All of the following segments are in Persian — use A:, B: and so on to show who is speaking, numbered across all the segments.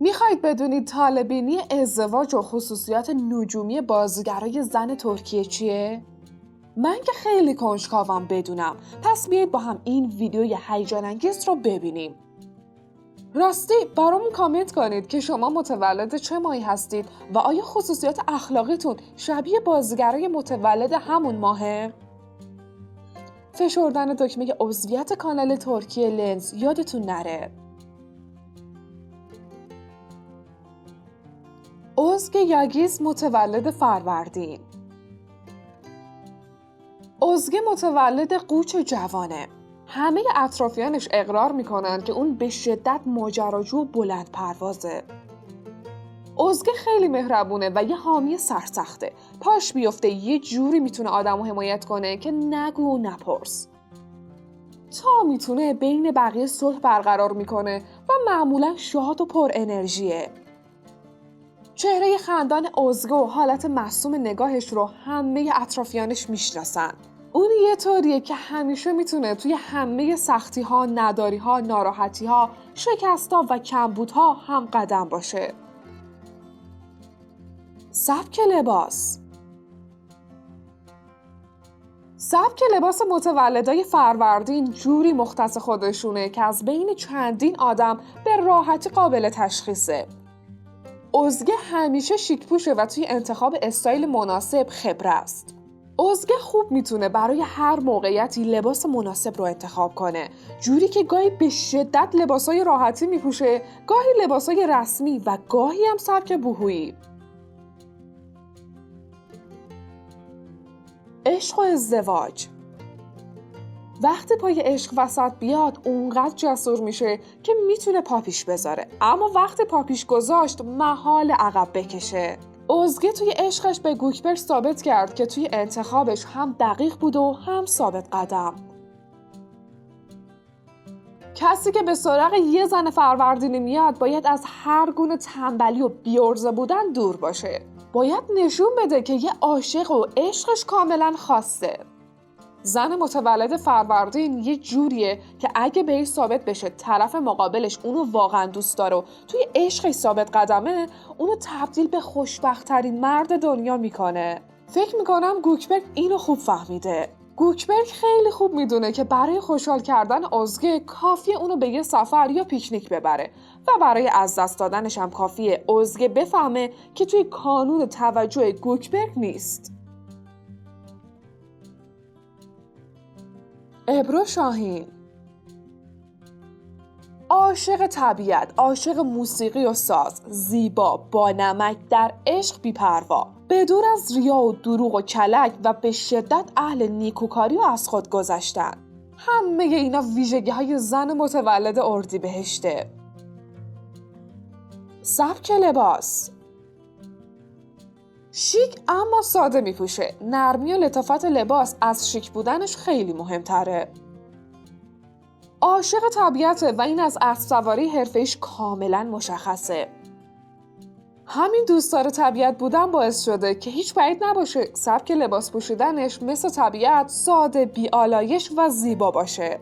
A: میخواید بدونید طالع‌بینی ازدواج و خصوصیات نجومی بازیگرای زن ترکیه چیه؟ من که خیلی کنجکاوم بدونم، پس بیایید با هم این ویدیوی هیجان انگیز رو ببینیم. راستی برامون کامنت کنید که شما متولد چه ماهی هستید و آیا خصوصیات اخلاقیتون شبیه بازیگرای متولد همون ماهه؟ فشردن دکمه عضویت کانال ترکیه لنز یادتون نره. ازگ یاگیز متولد فروردین. ازگ متولد قوچ جوانه. همه اطرافیانش اقرار میکنن که اون به شدت ماجراجو و بلند پروازه. ازگ خیلی مهربونه و یه حامی سرسخته. پاش بیفته یه جوری میتونه آدمو حمایت کنه که نگو و نپرس. تا میتونه بین بقیه صلح برقرار میکنه و معمولا شاد و پر انرژیه. چهره خندان ازگ و حالت معصوم نگاهش رو همه اطرافیانش میشناسن. اون یه طوریه که همیشه میتونه توی همه سختی‌ها، نداری‌ها، ناراحتی‌ها، شکست‌ها و کمبودها هم قدم باشه. سبک لباس. سبک لباس متولدای فروردین جوری مختص خودشونه که از بین چندین آدم به راحتی قابل تشخیصه. ازگ همیشه شیک پوشه و توی انتخاب استایل مناسب خبره است. ازگ خوب میتونه برای هر موقعیتی لباس مناسب رو انتخاب کنه، جوری که گاهی به شدت لباسای راحتی میپوشه، گاهی لباسای رسمی و گاهی هم سبک بوهویی. عشق و ازدواج. وقتی پای عشق وسط بیاد اونقدر جسور میشه که میتونه پاپیش بذاره، اما وقتی پاپیش گذاشت محال عقب بکشه. ازگ توی عشقش به گوکبرگ ثابت کرد که توی انتخابش هم دقیق بود و هم ثابت قدم. کسی که به سراغ یه زن فروردینی میاد باید از هر گونه تنبلی و بی‌عرضه بودن دور باشه. باید نشون بده که یه عاشق و عشقش کاملا خاصه. زن متولد فروردین یه جوریه که اگه بهش ثابت بشه طرف مقابلش اونو واقعا دوست داره و توی عشقش ثابت قدمه، اونو تبدیل به خوشبخت‌ترین مرد دنیا میکنه. فکر میکنم گوکبرگ اینو خوب فهمیده. گوکبرگ خیلی خوب میدونه که برای خوشحال کردن ازگ کافیه اونو به یه سفر یا پیکنیک ببره و برای از دست دادنش هم کافیه ازگ بفهمه که توی کانون توجه گوکبرگ نیست. ابرو شاهین. عاشق طبیعت، عاشق موسیقی و ساز، زیبا، با نمک، در عشق بی‌پروا، بدور از ریا و دروغ و کلک و به شدت اهل نیکوکاری و از خود گذشتن. همه اینا ویژگی‌های زن متولد اردیبهشته. سبک لباس. شیک اما ساده میپوشه. نرمی و لطافت لباس از شیک بودنش خیلی مهمتره. عاشق طبیعته و این از اسب سواری حرفه‌ایش کاملا مشخصه. همین دوستدار طبیعت بودن باعث شده که هیچ بعید نباشه سبک لباس پوشیدنش مثل طبیعت ساده، بی‌آلایش و زیبا باشه.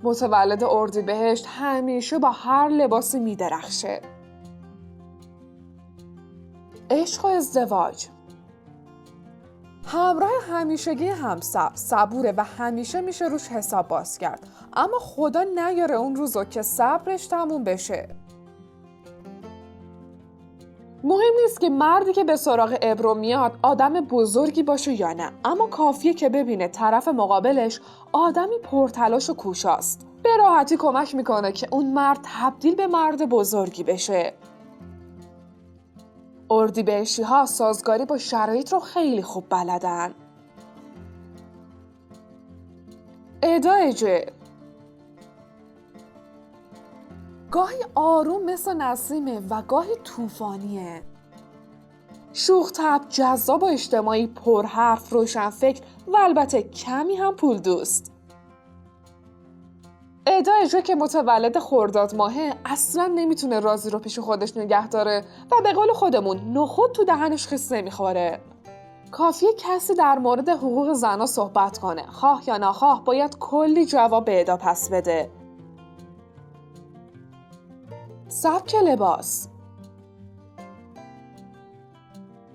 A: متولد اردیبهشت همیشه با هر لباسی میدرخشه. عشق و ازدواج. همراه همیشگی همسر، صبوره و همیشه میشه روش حساب باز کرد، اما خدا نیاره اون روزو که صبرش تموم بشه. مهم نیست که مردی که به سراغ ابرو میاد آدم بزرگی باشه یا نه، اما کافیه که ببینه طرف مقابلش آدمی پرتلاش و کوشاست. به راحتی کمک میکنه که اون مرد تبدیل به مرد بزرگی بشه. اردیبهشتی‌ها سازگاری با شرایط رو خیلی خوب بلدن. ادایجه. گاهی آروم مثل نسیمه و گاهی طوفانیه. شوخ طبع، جذاب و اجتماعی، پرحرف، روشنفکر و البته کمی هم پول دوست. ادایجه که متولد خرداد ماهه اصلا نمیتونه رازی رو پیش خودش نگه داره و به قول خودمون نخود تو دهنش خیس نمیخوره. کافیه کسی در مورد حقوق زنها صحبت کنه، خواه یا نخواه باید کلی جواب به ادا پس بده. سبک لباس.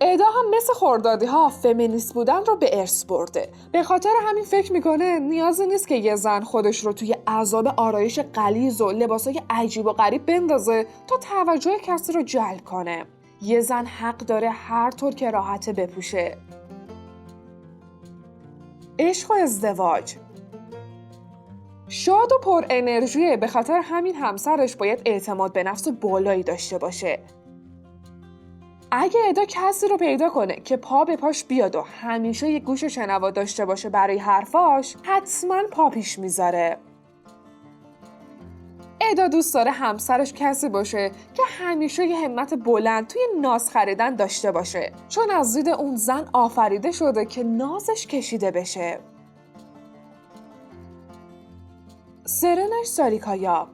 A: ادا هم مثل خردادی ها فمینیست بودن رو به ارث برده. به خاطر همین فکر میکنه نیازی نیست که یه زن خودش رو توی عذاب آرایش غلیظ و لباسای عجیب و غریب بندازه تا توجه کسی رو جلب کنه. یه زن حق داره هر طور که راحته بپوشه. عشق و ازدواج. شاد و پر انرژیه، به خاطر همین همسرش باید اعتماد به نفس بالایی داشته باشه. اگه ادا کسی رو پیدا کنه که پا به پاش بیاد و همیشه یه گوش شنوا داشته باشه برای حرفاش، حتما پا پیش میذاره. ادا دوست داره همسرش کسی باشه که همیشه یه همت بلند توی ناز خریدن داشته باشه، چون از دید اون زن آفریده شده که نازش کشیده بشه. سرنای ساریکایا.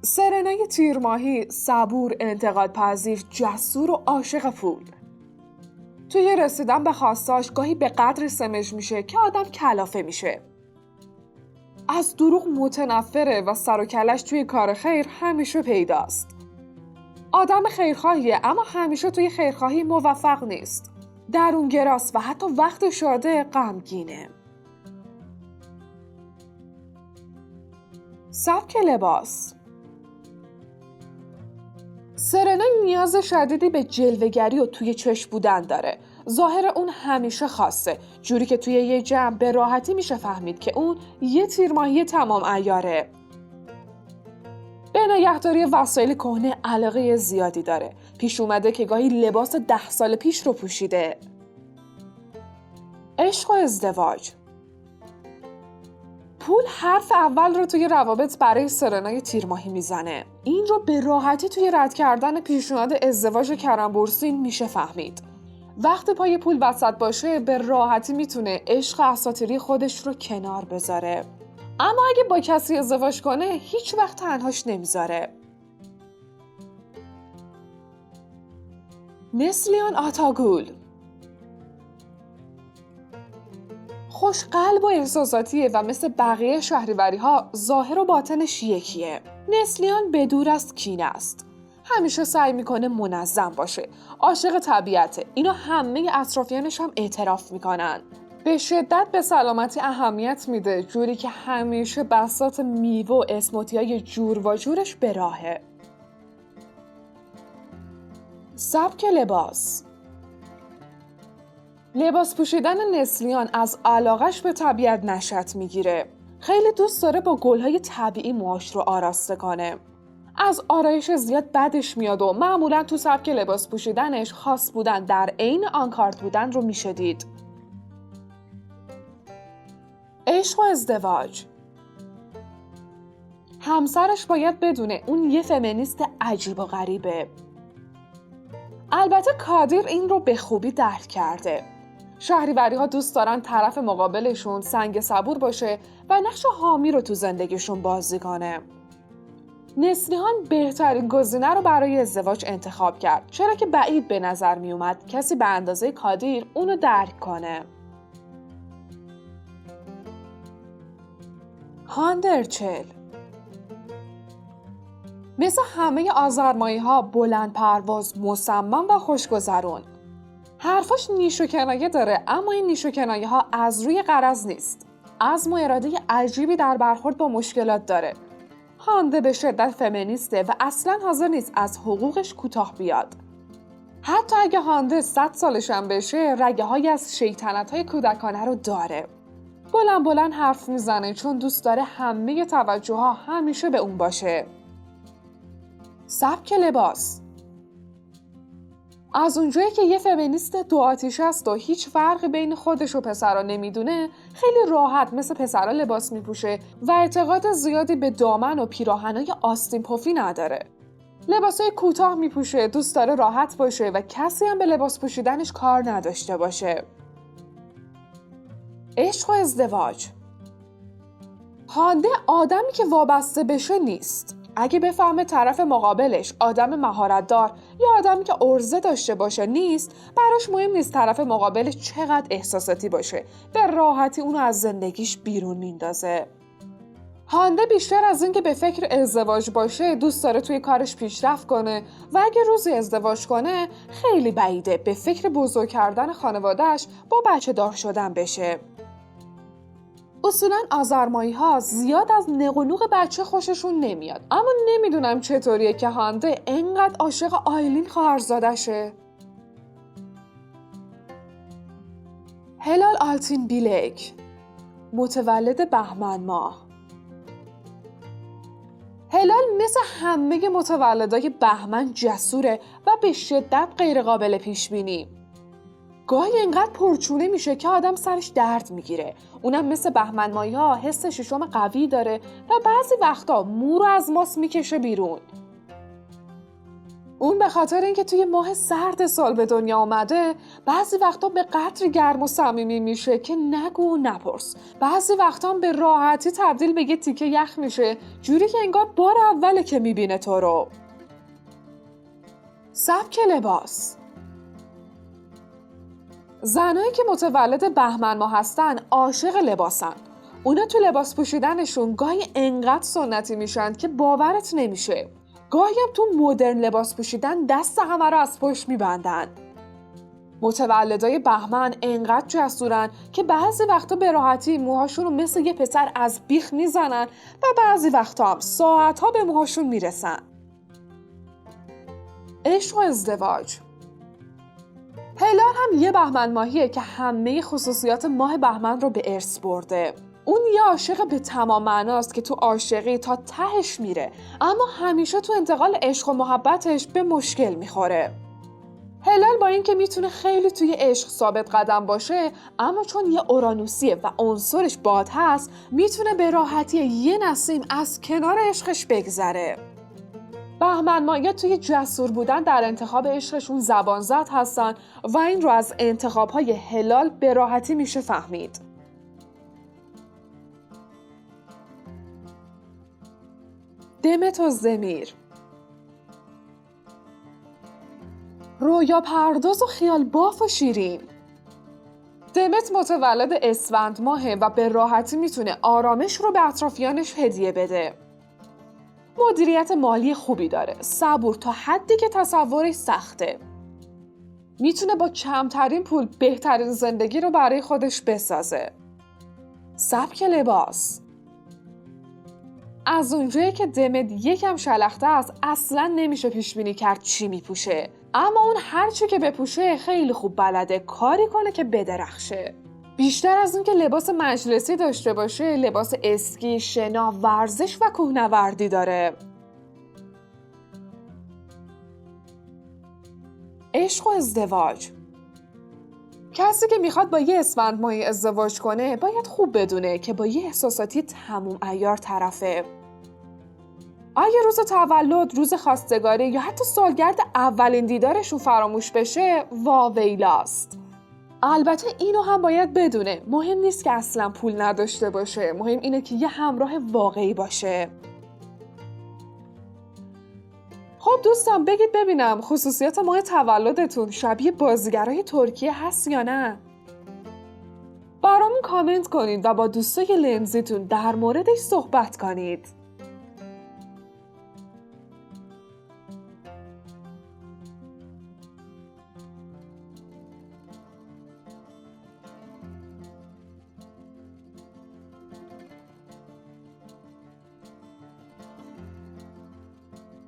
A: سرنای تیرماهی صبور، انتقاد پذیر، جسور و عاشق پول. توی رسیدن به خواستاش گاهی به قدری سمج میشه که آدم کلافه میشه. از دروغ متنفره و سر و کلش توی کار خیر همیشه پیداست. آدم خیرخواهیه اما همیشه توی خیرخواهی موفق نیست. درونگراست و حتی وقت شاده غمگینه. سبک لباس. سرنا نیاز شدیدی به جلوه‌گری و توی چشم بودن داره. ظاهر اون همیشه خاصه، جوری که توی یه جمع به راحتی میشه فهمید که اون یه تیرماهی تمام عیاره. به نگهداری وسایل کهنه علاقه زیادی داره. پیش اومده که گاهی لباس 10 سال پیش رو پوشیده. عشق و ازدواج. پول حرف اول رو توی روابط برای سرنای تیرماهی میزنه. این رو به راحتی توی رد کردن پیشنهاد ازدواج کرم بورسین میشه فهمید. وقتی پای پول وسط باشه به راحتی میتونه عشق اساطیری خودش رو کنار بذاره. اما اگه با کسی ازدواج کنه هیچ وقت تنهاش نمیذاره. نسلیان آتاگول. خوشقلب و احساساتیه و مثل بقیه شهریوری‌ها ظاهر و باطنش یکیه. نسلیان بدور از کینه است. همیشه سعی میکنه منظم باشه. عاشق طبیعته. اینا همه اطرافیانش هم اعتراف میکنن. به شدت به سلامتی اهمیت میده، جوری که همیشه بساط میوه و اسموتی‌های جور و جورش به راهه. سبک لباس. لباس پوشیدن نسلیان از علاقش به طبیعت نشأت میگیره. خیلی دوست داره با گل‌های طبیعی موهاش رو آراسته کنه. از آرایش زیاد بدش میاد و معمولاً تو سبک لباس پوشیدنش خاص بودن در عین آنکارت بودن رو میشه دید. عشق و ازدواج. همسرش باید بدونه اون یه فمینیست عجیب و غریبه. البته کادیر این رو به خوبی درک کرده. شهریوری‌ها دوست دارن طرف مقابلشون سنگ صبور باشه و نقش حامی رو تو زندگیشون بازی کنه. نسلیان بهترین گزینه رو برای ازدواج انتخاب کرد، چرا که بعید به نظر می اومد کسی به اندازه کادیر اونو درک کنه. هاندرچل. مثل همه آذرمایی‌ها بلند پرواز، مصمم و خوشگذرون. حرفاش نیش و کنایه داره، اما این نیش و کنایه ها از روی غرض نیست. عزم و اراده عجیبی در برخورد با مشکلات داره. هانده به شدت فمینیسته و اصلاً حاضر نیست از حقوقش کوتاه بیاد. حتی اگه هانده 100 سالش هم بشه، رگه های از شیطنت های کودکانه رو داره. بلند حرف میزنه چون دوست داره همه توجه ها همیشه به اون باشه. سبک لباس. از اونجایی که یه فمینیست دو آتیش است و هیچ فرقی بین خودش و پسرا نمیدونه، خیلی راحت مثل پسرا لباس میپوشه و اعتقاد زیادی به دامن و پیراهنای آستین پفی نداره. لباسای کوتاه میپوشه، دوست داره راحت باشه و کسی هم به لباس پوشیدنش کار نداشته باشه. عشق و ازدواج. هانده آدمی که وابسته بشه نیست. اگه بفهمه طرف مقابلش آدم مهارت‌دار یا آدمی که عرضه داشته باشه نیست، براش مهم نیست طرف مقابلش چقدر احساساتی باشه، به راحتی اونو از زندگیش بیرون میندازه. هانده بیشتر از این که به فکر ازدواج باشه دوست داره توی کارش پیشرفت کنه و اگه روزی ازدواج کنه خیلی بعیده به فکر بزرگ کردن خانوادهش با بچه دار شدن بشه. اصولاً آذرمایی‌ها زیاد از نق و نوق بچه خوششون نمیاد، اما نمیدونم چطوریه که هانده انقدر عاشق آیلین خواهرزادشه. هلال آلتین بیلک، متولد بهمن ماه. هلال مثل همه متولدای بهمن جسوره و به شدت غیر قابل پیش بینی. گاهی انقدر پرچونه میشه که آدم سرش درد میگیره. اونم مثل بهمن ماهی‌ها حس ششم قوی داره و بعضی وقتا مو رو از ماست میکشه بیرون. اون به خاطر اینکه توی ماه سرد سال به دنیا آمده بعضی وقتا به قدری گرم و صمیمی میشه که نگو و نپرس. بعضی وقتا هم به راحتی تبدیل به یه تیکه یخ میشه، جوری که انگار بار اوله که میبینه تو رو. سبک لباس. زنایی که متولد بهمن ماه هستن عاشق لباسن. اونا تو لباس پوشیدنشون گاهی انقدر سنتی میشن که باورت نمیشه. گاهی هم تو مدرن لباس پوشیدن دست همه رو از پشت میبندن. متولدای بهمن انقدر جسورن که بعضی وقتا به راحتی موهاشون رو مثل یه پسر از بیخ میزنن و بعضی وقتا هم ساعتها به موهاشون میرسن. عشق و ازدواج. هلال هم یه بهمن ماهیه که همه خصوصیات ماه بهمن رو به ارث برده. اون یه عاشق به تمام معناست که تو عاشقی تا تهش میره، اما همیشه تو انتقال عشق و محبتش به مشکل میخوره. هلال با اینکه میتونه خیلی توی عشق ثابت قدم باشه، اما چون یه اورانوسیه و عنصرش باد هست، میتونه به راحتی یه نسیم از کنار عشقش بگذره. بهمن ماهیا توی جسور بودن در انتخاب عشقشون زبان زد هستن و این رو از انتخاب‌های هلال به راحتی میشه فهمید. دمت و ضمیر. رویا پرداز و خیال باف و شیرین. دمت متولد اسفند ماهه و به راحتی میتونه آرامش رو به اطرافیانش هدیه بده. مدیریت مالی خوبی داره، صبور تا حدی که تصورش سخته. میتونه با کمترین پول بهترین زندگی رو برای خودش بسازه. سبک لباس. از اونجایی که دمت یکم شلخته است اصلا نمیشه پیش بینی کرد چی میپوشه، اما اون هرچی که بپوشه خیلی خوب بلده کاری کنه که بدرخشه. بیشتر از اون که لباس مجلسی داشته باشه لباس اسکی، شنا، ورزش و کوهنوردی داره. عشق و ازدواج. کسی که میخواد با یه اسفند ماهی ازدواج کنه باید خوب بدونه که با یه احساساتی تموم عیار طرفه. اگه روز تولد، روز خواستگاری یا حتی سالگرد اولین دیدارشون فراموش بشه واویلاست. البته اینو هم باید بدونه مهم نیست که اصلا پول نداشته باشه، مهم اینه که یه همراه واقعی باشه. خب دوستان بگید ببینم خصوصیات ماه تولدتون شبیه بازیگرای ترکیه هست یا نه؟ برامون کامنت کنید و با دوستای لنزیتون در موردش صحبت کنید.